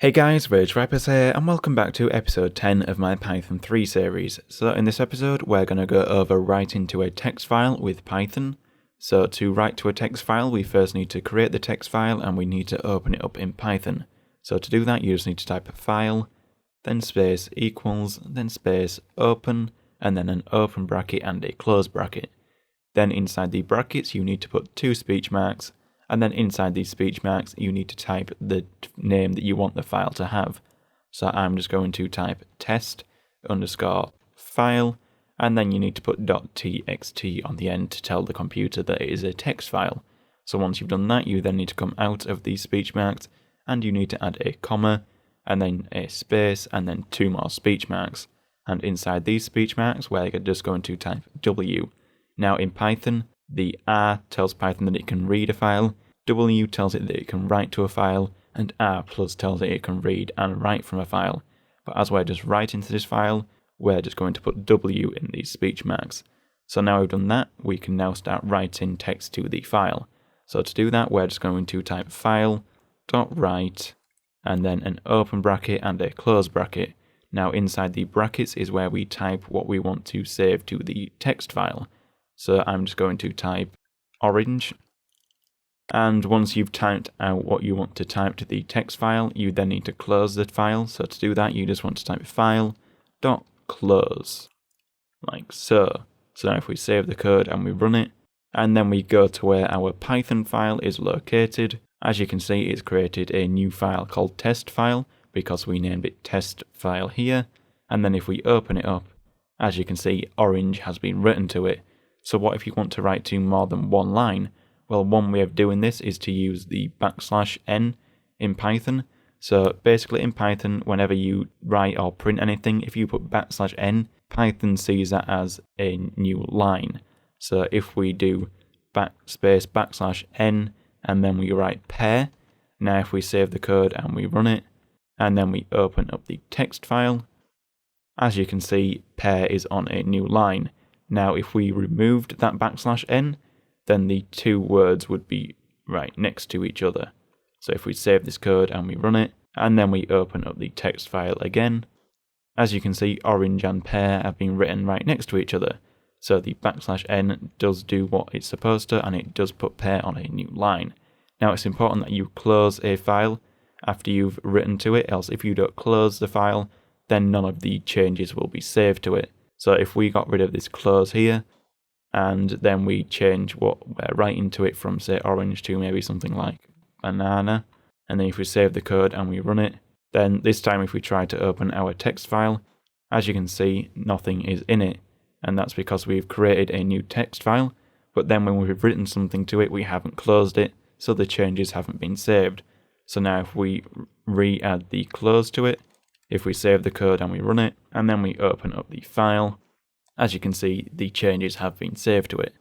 Hey guys, R4GE VipeRzZ here, and welcome back to episode 10 of my Python 3 series. So in this episode, we're going to go over writing to a text file with Python. So to write to a text file, we first need to create the text file and we need to open it up in Python. So to do that, you just need to type file, then space equals, then space open, and then an open bracket and a close bracket. Then inside the brackets, you need to put two speech marks. And then inside these speech marks, you need to type the name that you want the file to have. So I'm just going to type test_file, and then you need to put .txt on the end to tell the computer that it is a text file. So once you've done that, you then need to come out of these speech marks, and you need to add a comma, and then a space, and then two more speech marks. And inside these speech marks, we're just going to type W. Now in Python, the R tells Python that it can read a file, W tells it that it can write to a file, and R+ tells it it can read and write from a file. But as we're just writing to this file, we're just going to put W in these speech marks. So now we've done that, we can now start writing text to the file. So to do that, we're just going to type file.write, and then an open bracket and a close bracket. Now inside the brackets is where we type what we want to save to the text file. So I'm just going to type orange. And once you've typed out what you want to type to the text file, you then need to close the file. So to do that, you just want to type file.close, like so. So now if we save the code and we run it, and then we go to where our Python file is located, as you can see, it's created a new file called test file because we named it test file here. And then if we open it up, as you can see, orange has been written to it. So what if you want to write to more than one line? Well, one way of doing this is to use the \n in Python. So basically in Python, whenever you write or print anything, if you put \n, Python sees that as a new line. So if we do \n and then we write pair, now if we save the code and we run it, and then we open up the text file, as you can see, pair is on a new line. Now if we removed that \n, then the two words would be right next to each other. So if we save this code and we run it, and then we open up the text file again, as you can see, orange and pear have been written right next to each other. So the \n does do what it's supposed to, and it does put pear on a new line. Now it's important that you close a file after you've written to it, else if you don't close the file, then none of the changes will be saved to it. So if we got rid of this close here, and then we change what we're writing to it from, say, orange to maybe something like banana, and then if we save the code and we run it, then this time if we try to open our text file, as you can see, nothing is in it. And that's because we've created a new text file, but then when we've written something to it, we haven't closed it, so the changes haven't been saved. So now if we re-add the close to it, if we save the code and we run it, and then we open up the file, as you can see, the changes have been saved to it.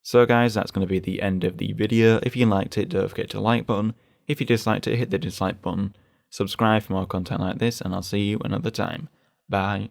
So guys, that's going to be the end of the video. If you liked it, don't forget to like button. If you disliked it, hit the dislike button. Subscribe for more content like this, and I'll see you another time. Bye.